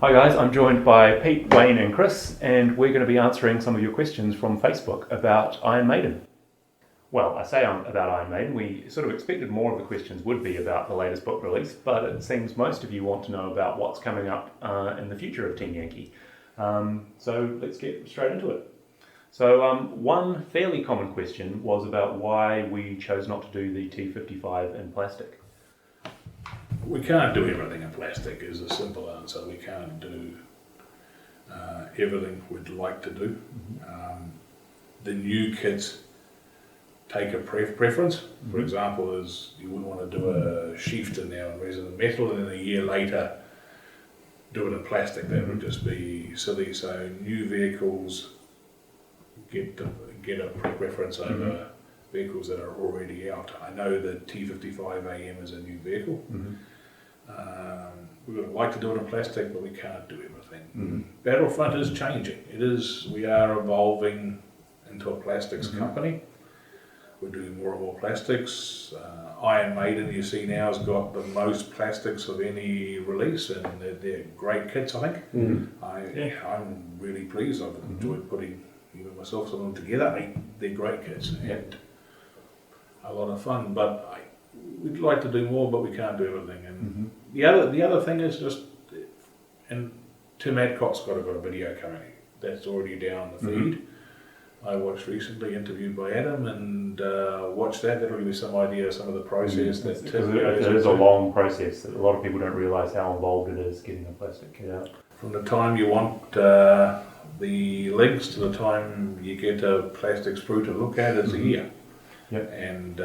Hi guys, I'm joined by Pete, Wayne and Chris, and we're going to be answering some of your questions from Facebook about Iron Maiden. Well, I say about Iron Maiden, we sort of expected more of the questions would be about the latest book release, but it seems most of you want to know about what's coming up in the future of Team Yankee. So let's get straight into it. So one fairly common question was about why we chose not to do the T55 in plastic. We can't do everything in plastic is a simple answer. We can't do everything we'd like to do. The new kits take a preference. For example, is you wouldn't want to do a sheath in there in resin metal and then a year later do it in plastic. That would just be silly. So new vehicles get a preference over vehicles that are already out. I know the T55 AM is a new vehicle. We would like to do it in plastic, but we can't do everything. Battlefront is changing. We are evolving into a plastics company. We're doing more and more plastics. Iron Maiden, you see now, has got the most plastics of any release, and they're great kits, I think. I'm really pleased. I've enjoyed putting even myself some of them together. They're great kits and a lot of fun, but we'd like to do more, but we can't do everything. And the other thing is just, and Tim Adcock's got a video coming that's already down the feed. I watched recently, interviewed by Adam, and watched that. That'll give you some idea of some of the process that Tim goes It is a long process. A lot of people don't realise how involved it is getting a plastic kit out. From the time you want the links to the time you get a plastic sprue to look at is a year. And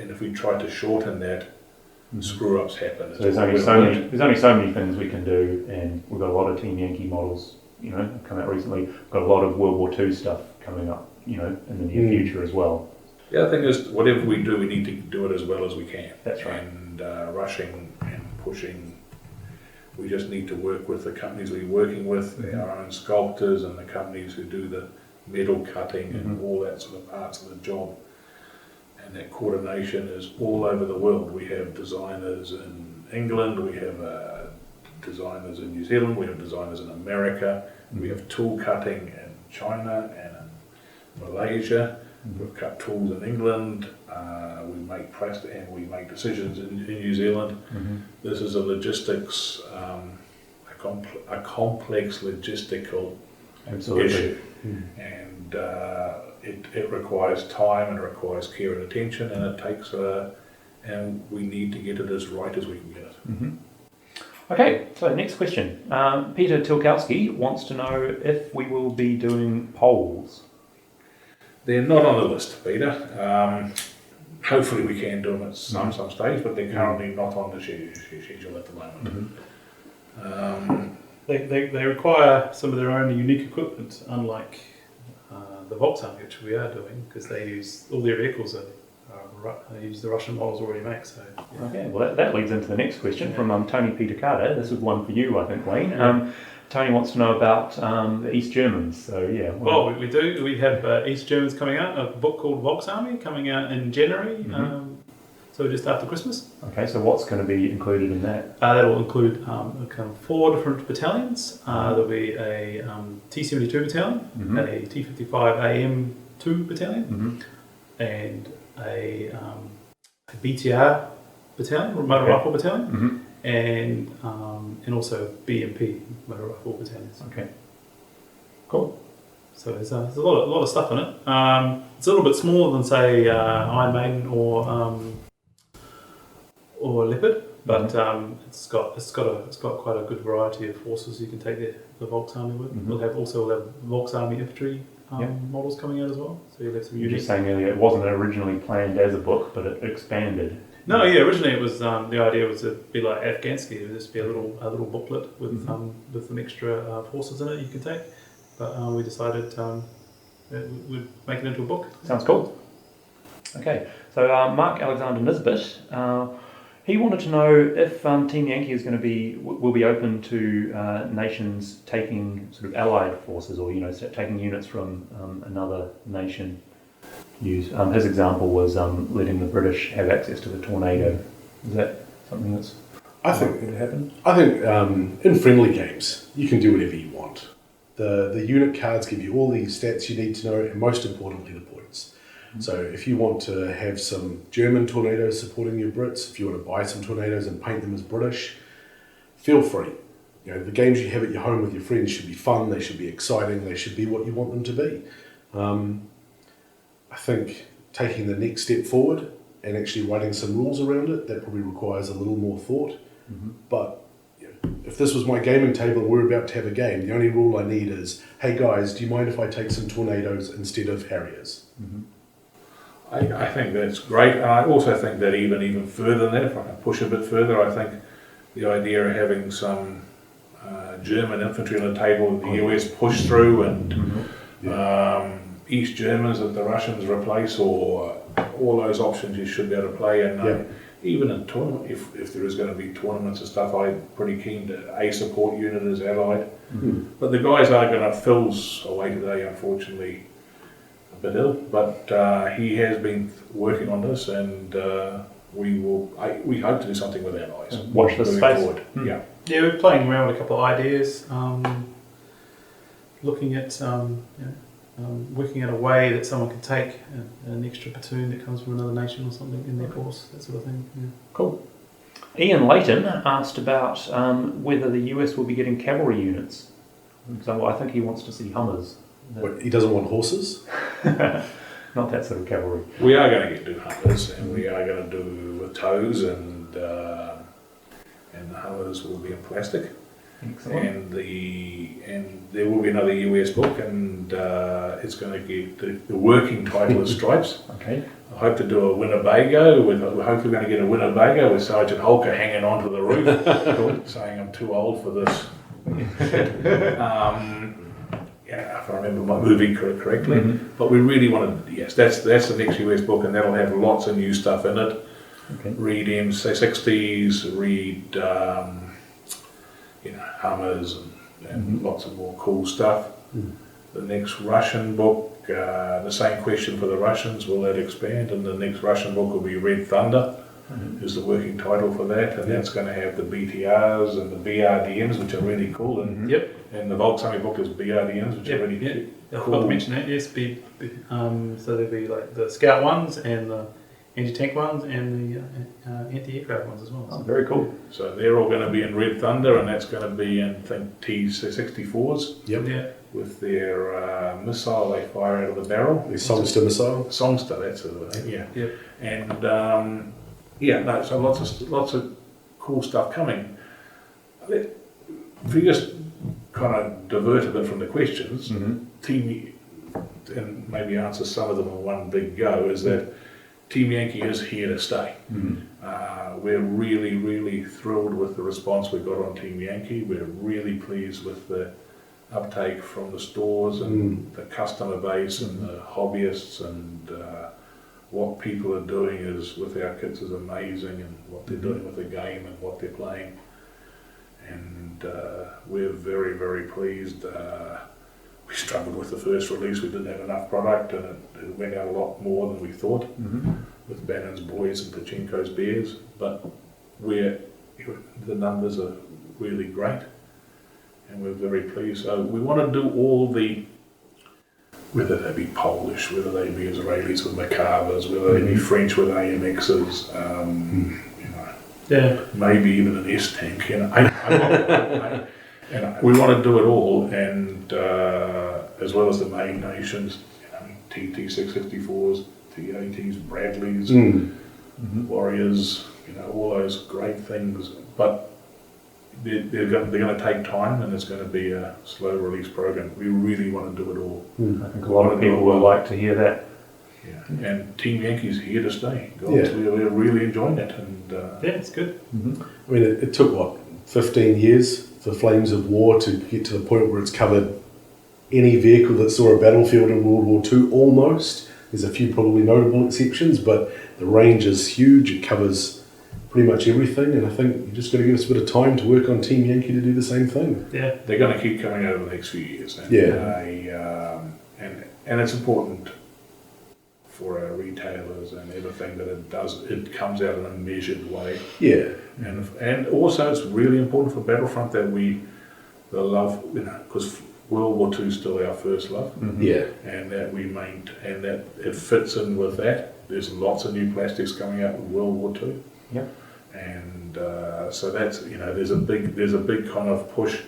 if we try to shorten that, screw-ups happen. So there's only so many things we can do, and we've got a lot of Team Yankee models, come out recently. We've got a lot of World War II stuff coming up, in the near future as well. The other thing is, whatever we do, we need to do it as well as we can. That's right. And rushing and pushing, we just need to work with the companies we're working with, our own sculptors and the companies who do the metal cutting and all that sort of parts of the job. And that coordination is all over the world. We have designers in England, we have designers in New Zealand, we have designers in America, we have tool cutting in China and in Malaysia, we've cut tools in England, we make plastic and we make decisions in New Zealand. This is a logistics, a complex logistical issue. And it requires time and it requires care and attention, and it takes and we need to get it as right as we can get it. Okay, so next question. Peter Tilkowski wants to know if we will be doing polls. They're not on the list, Peter. Hopefully we can do them at some stage, but they're currently not on the schedule at the moment. They require some of their own unique equipment, unlike the Volkswagen, which we are doing, because they use all their vehicles use the Russian models already make. So okay, well that leads into the next question from Tony Peter Carter. This is one for you, I think, Wayne. Tony wants to know about the East Germans. So yeah. Well, we do. We have East Germans coming out. A book called Volksarmy coming out in January. So just after Christmas. Okay, so what's going to be included in that? That will include kind of 4 different battalions. There'll be a T72 battalion, a T55 AM2 battalion, and a BTR battalion, motor rifle battalion, and also BMP motor rifle battalions. Okay, cool. So there's a lot of stuff in it. It's a little bit smaller than say Iron Maiden or Leopard, but it's got quite a good variety of forces you can take the Volksarmy with. We'll have Volksarmy infantry models coming out as well. So you'll have some. You were just saying earlier it wasn't originally planned as a book, but it expanded. No, yeah. Originally, it was the idea was to be like Afghansky. It would just be a little booklet with some extra forces in it you can take. But we decided we'd make it into a book. Sounds cool. Okay, so Mark Alexander Nisbet, he wanted to know if Team Yankee will be open to nations taking sort of allied forces, or taking units from another nation. His example was letting the British have access to the Tornado. Is that something that's I think could happen? In friendly games, you can do whatever you want. The unit cards give you all the stats you need to know, and most importantly, the points. So if you want to have some German tornadoes supporting your Brits, if you want to buy some tornadoes and paint them as British, feel free. You know, the games you have at your home with your friends should be fun, they should be exciting, they should be what you want them to be. I think taking the next step forward and actually writing some rules around it, that probably requires a little more thought. But you know, if this was my gaming table and we're about to have a game, the only rule I need is, hey guys, do you mind if I take some tornadoes instead of Harriers? I think that's great, and I also think that even further than that, if I can push a bit further, I think the idea of having some German infantry on the table, the US push through, and East Germans that the Russians replace, or all those options you should be able to play. And even in tournament, if there is going to be tournaments and stuff, I'm pretty keen to a support unit as allied. But the guys are going to, Phil's away today, unfortunately, a bit ill, but he has been working on this, and we hope to do something with allies. Watch this space. Yeah. Yeah, we're playing around with a couple of ideas, looking at working out a way that someone could take an extra platoon that comes from another nation or something in their force, that sort of thing. Yeah. Cool. Ian Layton asked about whether the US will be getting cavalry units. So I think he wants to see Hummers. What, he doesn't want horses? Not that sort of cavalry. We are going to do Hunters, and we are going to do with tows, and the Hunters will be in plastic. Excellent. And there will be another US book, and it's going to get the working title is Stripes. Okay. I hope to do a Winnebago we're hopefully going to get a Winnebago with Sergeant Holker hanging onto the roof, saying I'm too old for this. If I remember my movie correctly. But we really want to, yes, that's the next US book, and that'll have lots of new stuff in it. Okay. Read M60s, read Hummers, and lots of more cool stuff. The next Russian book, the same question for the Russians, will that expand? And the next Russian book will be Red Thunder, is the working title for that, and that's going to have the BTRs and the BRDMs, which are really cool. And and the Volksarmy book is BRDMs, which are really I cool. forgot to mention that. Yes, so there'll be like the scout ones and the anti-tank ones and the anti-aircraft ones as well. Oh, very cool. So they're all going to be in Red Thunder, and that's going to be in, I think, T-64s. Yeah. With their missile they fire out of the barrel. The Songster missile? Songster, that's it, yeah. Yep. And so lots of cool stuff coming. If you just kind of divert a bit from the questions, Team, and maybe answer some of them in one big go, is that Team Yankee is here to stay. We're really, really thrilled with the response we got on Team Yankee. We're really pleased with the uptake from the stores and the customer base and the hobbyists, and what people are doing is with our kits is amazing, and what they're doing with the game and what they're playing. And we're very, very pleased. We struggled with the first release. We didn't have enough product, and it went out a lot more than we thought with Bannon's Boys and Pachinko's Bears. But the numbers are really great, and we're very pleased. So we want to do all the, whether they be Polish, whether they be Israelis with Macabres, whether they be French with AMXs, maybe even an S-tank. And we want to do it all, and as well as the main nations, TT-654s, T-80s, Bradleys, Warriors, all those great things. But they're going to take time, and it's going to be a slow release program. We really want to do it all. I think a lot of people will like to hear that. Yeah, and Team Yankee's here to stay. We're really enjoying it, and it's good. I mean, it took 15 years for Flames of War to get to the point where it's covered any vehicle that saw a battlefield in World War II, almost. There's a few probably notable exceptions, but the range is huge. It covers pretty much everything, and I think you just got to give us a bit of time to work on Team Yankee to do the same thing. Yeah, they're going to keep coming over the next few years. And, and it's important for our our retailers and everything that it comes out in a measured way. Yeah. And also it's really important for Battlefront that the love, because World War II is still our first love. Yeah. And that and that it fits in with that. There's lots of new plastics coming out with World War II. Yeah. And so that's, there's a big kind of push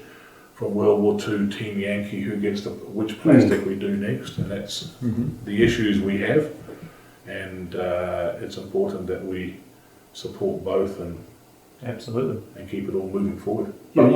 from World War II, Team Yankee, who gets which plastic we do next, and that's the issues we have. And it's important that we support both and Absolutely. and keep it all moving forward. But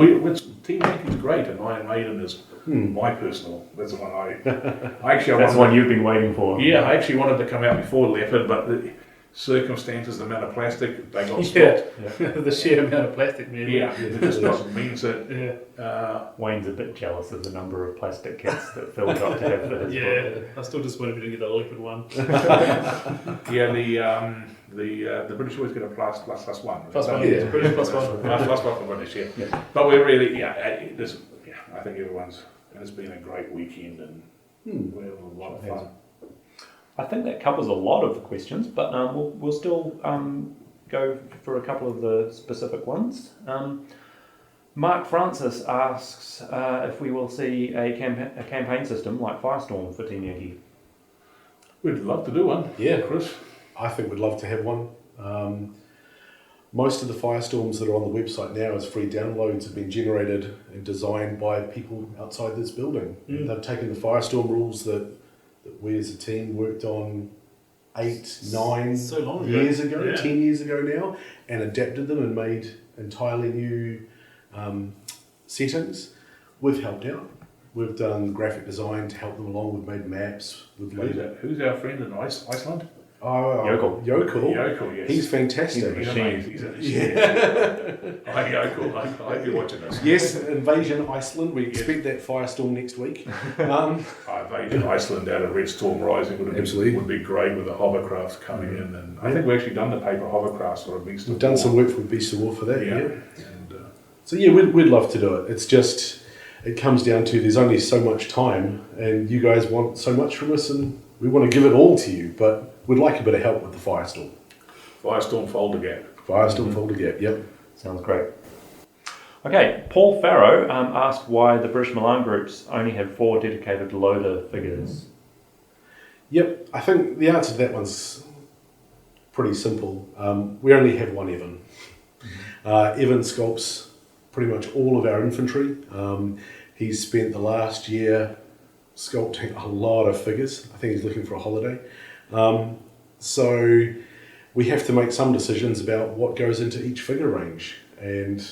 Team Yankee's great, and Iron Maiden is my personal. That's the one I actually. That's the one you've been waiting for. Yeah, I actually wanted to come out before Leopard, but the circumstances, the amount of plastic, they got stopped. Yeah. The sheer amount of plastic, man. Yeah, it just means that. Wayne's a bit jealous of the number of plastic kits that Phil got to have for his book. Yeah, I still just wanted to get the leopard one. Yeah, the British always get a plus one. Plus one, Yeah. British plus one. Plus one for British, yeah. But we're really, I think it's been a great weekend and we're having a lot of fun. I think that covers a lot of the questions, but we'll still go for a couple of the specific ones. Mark Francis asks if we will see a campaign system like Firestorm for Team Yankee. We'd love to do one. Yeah. Chris? I think we'd love to have one. Most of the Firestorms that are on the website now as free downloads have been generated and designed by people outside this building. They've taken the Firestorm rules that we as a team worked on 8, 9 So long ago. years ago, Yeah. 10 years ago now, and adapted them and made entirely new settings. We've helped out. We've done graphic design to help them along. We've made maps. Who's our friend in Iceland? Yokel. Yokel, yes. He's fantastic. He's amazing. He's a machine. Hi, Yokel. I hope you're watching this. Yes, Invasion Iceland. We expect that Firestorm next week. Invasion Iceland out of Red Storm Rising would be great with the hovercrafts coming in. And I think we've actually done the paper hovercrafts for a Beast of We've done War. some work with Beast of War for that, yeah. And, So yeah, we'd love to do it. It's just, it comes down to there's only so much time and you guys want so much from us and we want to give it all to you, but we'd like a bit of help with the Firestorm. Firestorm Folder Gap. Firestorm Folder Gap, yep. Sounds great. Okay, Paul Farrow asked why the British Milan groups only have 4 dedicated loader figures. Yep, I think the answer to that one's pretty simple. We only have one Evan. Evan sculpts pretty much all of our infantry. He's spent the last year sculpting a lot of figures. I think he's looking for a holiday. So we have to make some decisions about what goes into each figure range. And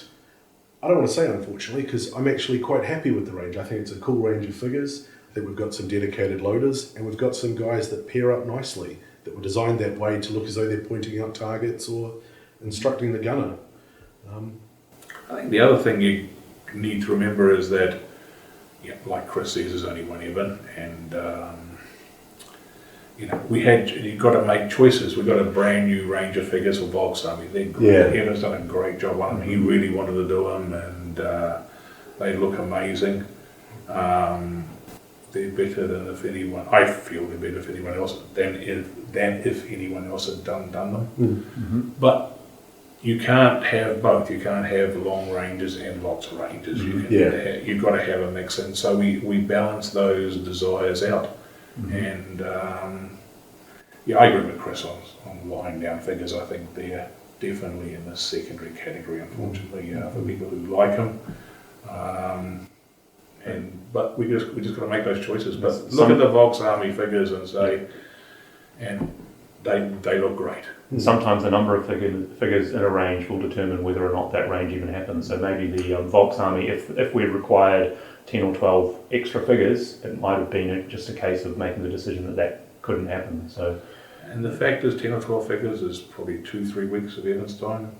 I don't want to say unfortunately, because I'm actually quite happy with the range. I think it's a cool range of figures. I think we've got some dedicated loaders and we've got some guys that pair up nicely, that were designed that way to look as though they're pointing out targets or instructing the gunner. I think the other thing you need to remember is that, like Chris says, there's only one Evan, and you've got to make choices. We've got a brand new range of figures for Volksarmy. They're great. Yeah. Evan's done a great job on them. He really wanted to do them, and they look amazing. They're better than if anyone. I feel they're better if anyone else than if anyone else had done them. But you can't have both. You can't have long ranges and lots of ranges. You've got to have a mix, and so we balance those desires out. And I agree with Chris on lying down figures. I think they're definitely in the secondary category, unfortunately, for people who like them. But we just got to make those choices. But look at the Volksarmy figures and say, and they look great. Sometimes the number of figures in a range will determine whether or not that range even happens. So maybe the Volksarmy, if we required 10 or 12 extra figures, it might have been just a case of making the decision that couldn't happen. So, and the fact is 10 or 12 figures is probably 2-3 weeks of Evan's time.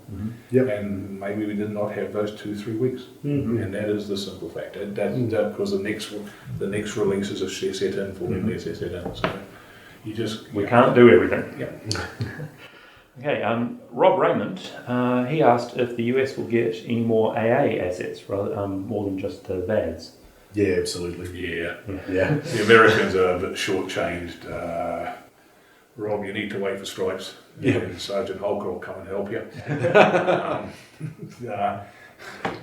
Yep. And maybe we did not have those 2-3 weeks. And that is the simple fact. Because the next release is a set in for them, they're set in. So we can't do everything. Yeah. Okay, Rob Raymond, he asked if the US will get any more AA assets, more than just the VADs. Yeah, absolutely. Yeah. Yeah. The Americans are a bit shortchanged. Rob, you need to wait for stripes. Yeah. And Sergeant Holker will come and help you.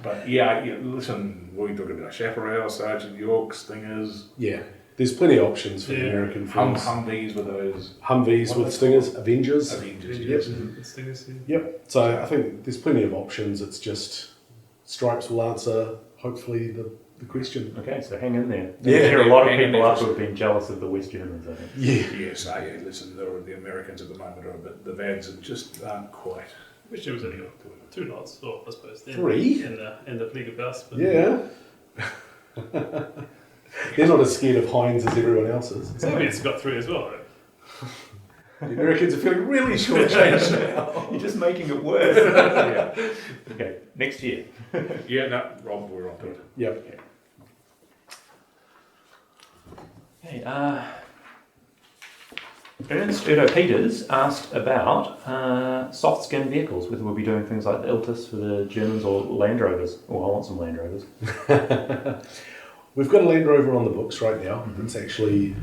But yeah, listen, we talk about Chaparral, Sergeant Yorks, Stingers, Yeah, there's plenty of options for the American films. Humvees with those Humvees What with are they Stingers, called? Avengers. Avengers. Yep. Yes. It's Stingers, yeah. Yep. So I think there's plenty of options. It's just Stripes will answer, hopefully, the question. Okay, so hang in there. Yeah, There are a lot of hang in people there up for- who have been jealous of the West Germans, I think. Yeah. Yes, listen, the Americans at the moment are a bit, the Vads just aren't quite. Which was only got 2 knots, or I suppose. 3? In the Fleet of Bus. But Yeah. They're not as scared of Heinz as everyone else is. Soviets got 3 as well, though. The Americans are feeling really shortchanged now. You're just making it worse. Yeah. Okay, next year. Yeah, no, Rob, we're on to it. Yep. Okay, Ernst Erdo Peters asked about soft skin vehicles, whether we'll be doing things like the Iltis for the Germans or Land Rovers. Oh, I want some Land Rovers. We've got a Land Rover on the books right now. It's actually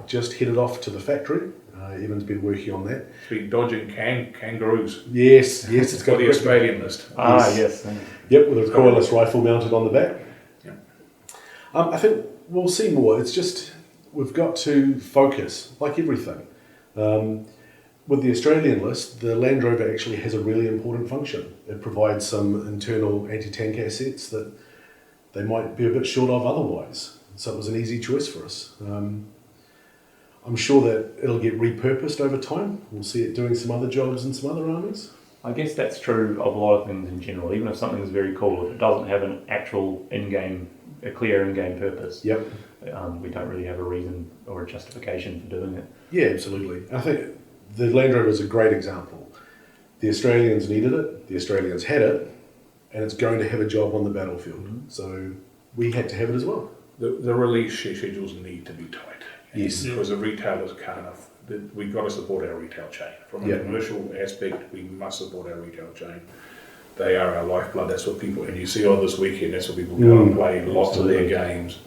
just headed off to the factory. Evan's been working on that. It's been dodging kangaroos. Yes, it's For got the Australian list. Yes. Yep, with a cordless rifle mounted on the back. Yeah. I think we'll see more. It's just we've got to focus, like everything. With the Australian list, the Land Rover actually has a really important function. It provides some internal anti-tank assets that they might be a bit short of otherwise. So it was an easy choice for us. I'm sure that it'll get repurposed over time. We'll see it doing some other jobs in some other armies. I guess that's true of a lot of things in general. Even if something is very cool, if it doesn't have an actual a clear in-game purpose, Yep. we don't really have a reason or a justification for doing it. Yeah, absolutely. I think the Land Rover is a great example. The Australians needed it, the Australians had it, and it's going to have a job on the battlefield. So we had to have it as well. The release schedules need to be tight. Yes. Because the retailers can't, we've got to support our retail chain. From a commercial aspect, we must support our retail chain. They are our lifeblood. That's what people, and you see on this weekend, that's what people go and play lots of their games.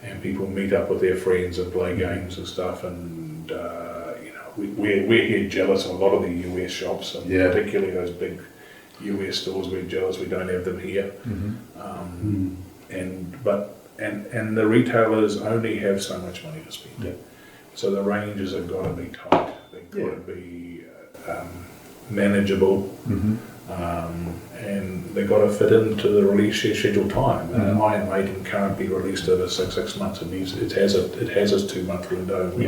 And people meet up with their friends and play games and stuff. And, we're here jealous of a lot of the US shops, and particularly those big US stores. We're jealous we don't have them here. And the retailers only have so much money to spend. Yeah. So the ranges have got to be tight. They've got to be manageable, and they've got to fit into the release schedule time. Iron Maiden can't be released over six months. It has a 2-month window. We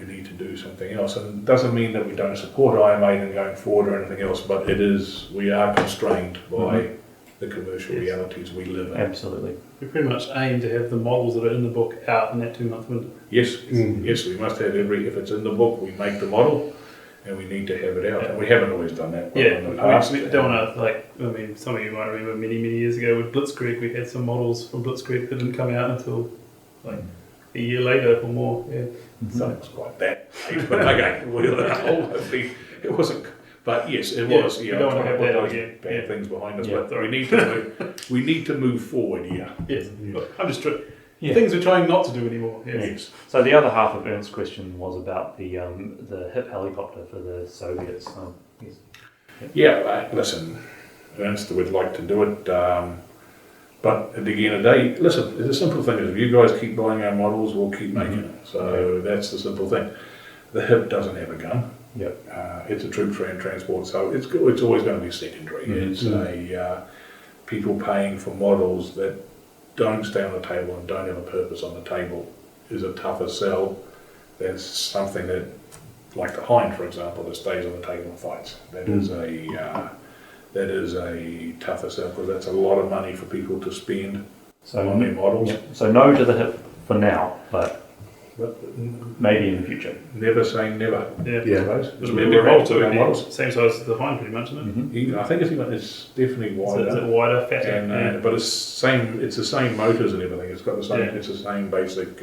need to do something else. And it doesn't mean that we don't support Iron Maiden going forward or anything else, but we are constrained by the commercial realities we live in. Absolutely. We pretty much aim to have the models that are in the book out in that 2-month window. Yes, yes, we must have if it's in the book, we make the model, and we need to have it out. And we haven't always done that. In the past. We don't want to, some of you might remember many years ago with Blitzkrieg, we had some models from Blitzkrieg that didn't come out until a year later or more. Yeah. So it was quite that. But okay, it wasn't. But yes, it was. We don't want to have that again. Bad things behind us, Yeah, but we need to move forward. Yeah. Yes. I'm just trying. Yeah. Things we're trying not to do anymore. Yes. So the other half of Ernst's question was about the HIP helicopter for the Soviets. Yes. Yeah, listen, Ernst would like to do it, but at the end of the day, listen, the simple thing is if you guys keep buying our models, we'll keep making it. So that's the simple thing. The HIP doesn't have a gun. Yep. It's a troop transport, so it's always going to be secondary. It's people paying for models that don't stay on the table and don't have a purpose on the table is a tougher sell than something that, like the Hind, for example, that stays on the table and fights. That is a tougher sell because that's a lot of money for people to spend on their models. Yeah. So no to the HIP for now, but maybe in the future. Never say never. Yeah. I suppose. It's We're big happy roll too. with our models. Same size as the Hind, pretty much, isn't it? I think it's definitely wider. Is it wider, fatter? And, but it's the same motors and everything. It's got the same. It's the same basic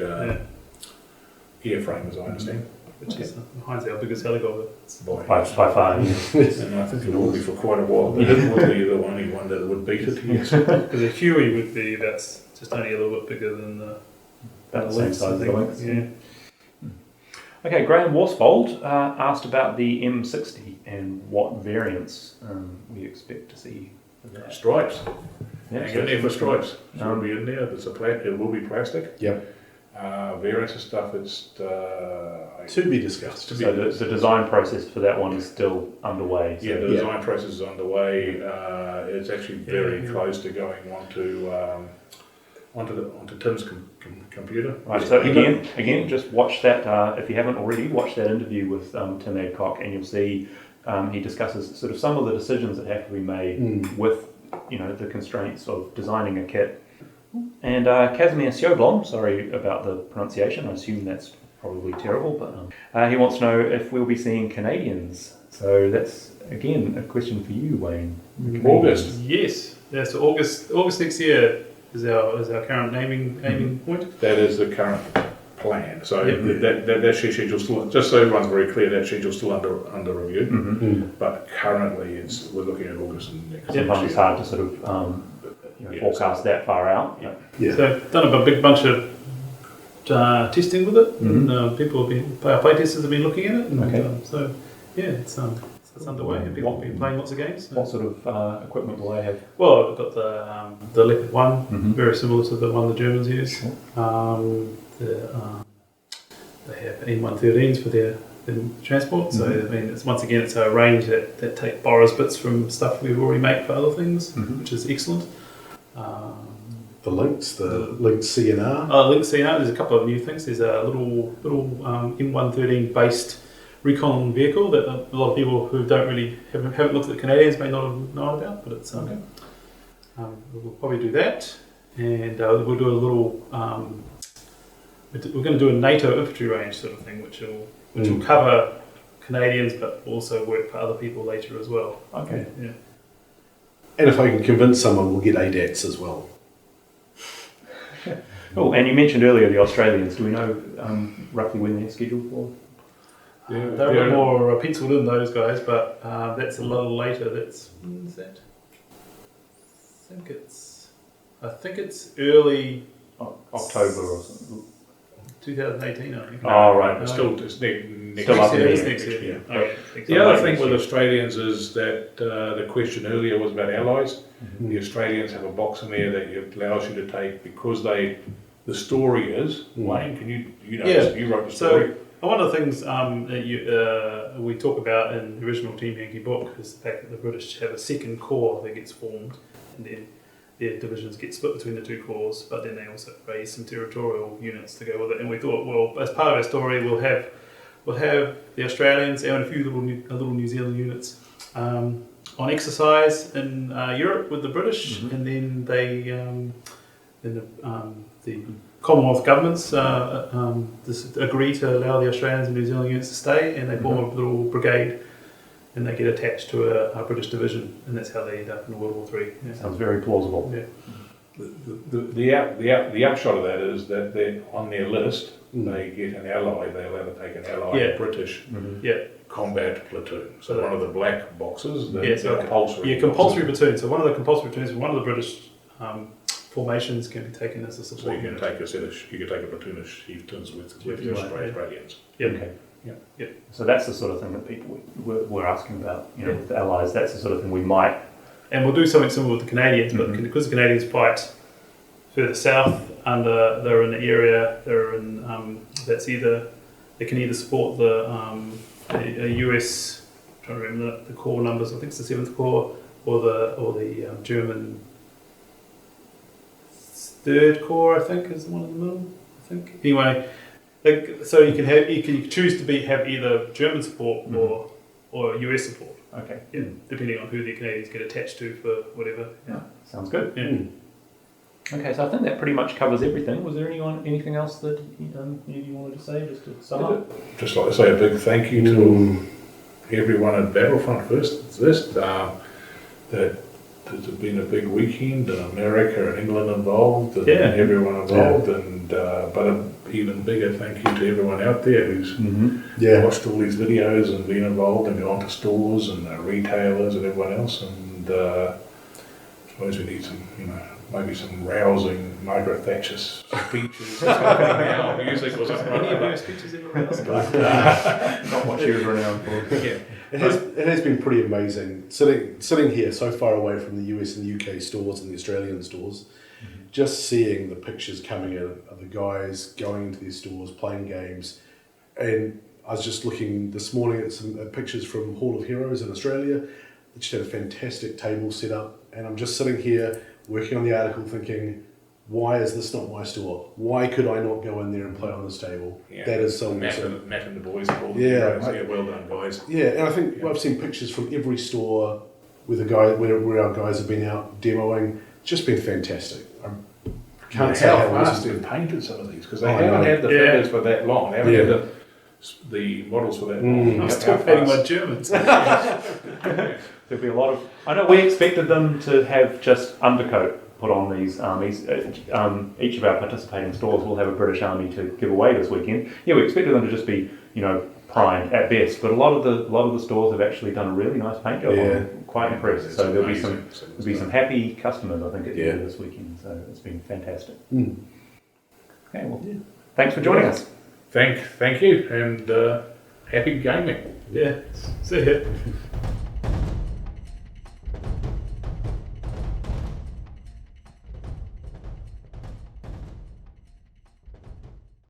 airframe, as I understand. Which is Hind's our biggest helicopter. By far. And I think it will be for quite a while. But it will be the only one that would beat it. Yes. Because a Huey would be just only a little bit bigger than the About the same size as the Lynx. Yeah. Okay, Graham Worsfold asked about the M60 and what variants we expect to see for that. Stripes. Yeah, Hang in there for stripes. So it'll be in there. It will be plastic. Yep. Variants of stuff. It's To be discussed. So the design process for that one is still underway. So. Yeah, the design process is underway. It's actually very close to going onto Tim's computer. Right, so again, just watch that, if you haven't already, watch that interview with Tim Adcock, and you'll see he discusses sort of some of the decisions that have to be made with, the constraints of designing a kit. And Casimir Sjoblom, sorry about the pronunciation, I assume that's probably terrible, but he wants to know if we'll be seeing Canadians. So that's, again, a question for you, Wayne. August. Yes. Yeah, so August next year is our current naming point. That is the current plan. So that schedule still, just so everyone's very clear, that schedule's still under review. Mm-hmm. But currently, we're looking at August next year. Sometimes it's hard to sort of forecast that far out. Yeah. So done a big bunch of testing with it, and our play testers have been looking at it. And, it's underway, and people have been playing lots of games. What sort of equipment will they have? Well, I've got the Leopard 1, very similar to the one the Germans use. They have M113s for their transport. So I mean, it's a range that take borrows bits from stuff we already make for other things, which is excellent. The Lynx CNR. Lynx CNR. There's a couple of new things. There's a little M113 based recon vehicle that a lot of people who haven't looked at the Canadians may not have known about, but it's we'll probably do that, and we'll do a little. We're going to do a NATO infantry range sort of thing, which will cover Canadians, but also work for other people later as well. Okay. Yeah. And if I can convince someone, we'll get ADATs as well. Oh, and you mentioned earlier the Australians. Do we know roughly when they're scheduled for? They're a bit more penciled in, those guys, but that's a little later. When is that? I think it's early October or something. 2018, I think. Oh, right. It's still next year. Yeah. Okay. The other thing with Australians is that the question earlier was about allies. The Australians have a box in there that allows you to take, because the story is, Wayne, can you wrote the story. So one of the things that we talk about in the original Team Yankee book is the fact that the British have a second corps that gets formed, and then their divisions get split between the two corps, but then they also raise some territorial units to go with it. And we thought, well, as part of our story, we'll have the Australians and a few little New Zealand units on exercise in Europe with the British, and then the Commonwealth governments agree to allow the Australians and New Zealand units to stay, and they form a little brigade, and they get attached to a British division, and that's how they end up in World War III. Yeah. Sounds very plausible. Yeah. The upshot of that is that they're on their list. They get an ally. They're allowed to take an allied British combat platoon. So one of the black boxes, the compulsory. Yeah, compulsory platoon. So one of the compulsory platoons, one of the British formations can be taken as a support. So you can take a platoon of chieftains with your Australians. Yeah. Okay. Yeah. So that's the sort of thing that people were asking about. With the allies, that's the sort of thing we might. And we'll do something similar with the Canadians, but because the Canadians fight further south, they're in the area. They're in they can either support the US. I'm trying to remember the corps numbers. I think it's the 7th Corps or the German 3rd Corps. I think is the one in the middle. I think anyway. So you can choose to have either German support or US support. Okay. Yeah, depending on who the Canadians get attached to for whatever. Yeah. Sounds good. Yeah. Okay, so I think that pretty much covers everything. Was there anything else that you wanted to say, just to sum up? Just like to say a big thank you to everyone at Battlefront First. That there's been a big weekend, America and England involved, and everyone involved, and but an even bigger thank you to everyone out there who's watched all these videos and been involved and gone to stores and retailers and everyone else. And I suppose we need some, maybe some rousing Margaret Thatcher speeches or something now, music or something like Any of that. those speeches ever roused? Not what she was renowned for. Yeah. It has been pretty amazing sitting here so far away from the US and UK stores and the Australian stores, just seeing the pictures coming in of the guys going into these stores, playing games. And I was just looking this morning at some pictures from Hall of Heroes in Australia. They just had a fantastic table set up, and I'm just sitting here working on the article thinking, why is this not my store? Why could I not go in there and play on this table? Yeah. That is so Matt awesome. and the boys are all Yeah, heroes. Yeah, well done, guys. Yeah, and I think I've seen pictures from every store where where our guys have been out demoing. It's just been fantastic. I can't say How how fast awesome. they've painted some of these, because they I haven't know. had the Yeah. figures for that long. They haven't Yeah. had the models for that long. I'm How still fast- painting my Germans. There'll be a lot of. I know we expected them to have just undercoat put on these armies. Each of our participating stores will have a British Army to give away this weekend. Yeah, we expected them to just be, primed at best, but a lot of the stores have actually done a really nice paint job. Yeah. I'm quite impressed. It's So there'll be amazing. some happy customers, I think, at the Yeah. end of this weekend. So it's been fantastic. Mm. Okay, well, thanks for joining us. Thank you, and happy gaming. Yeah, see ya.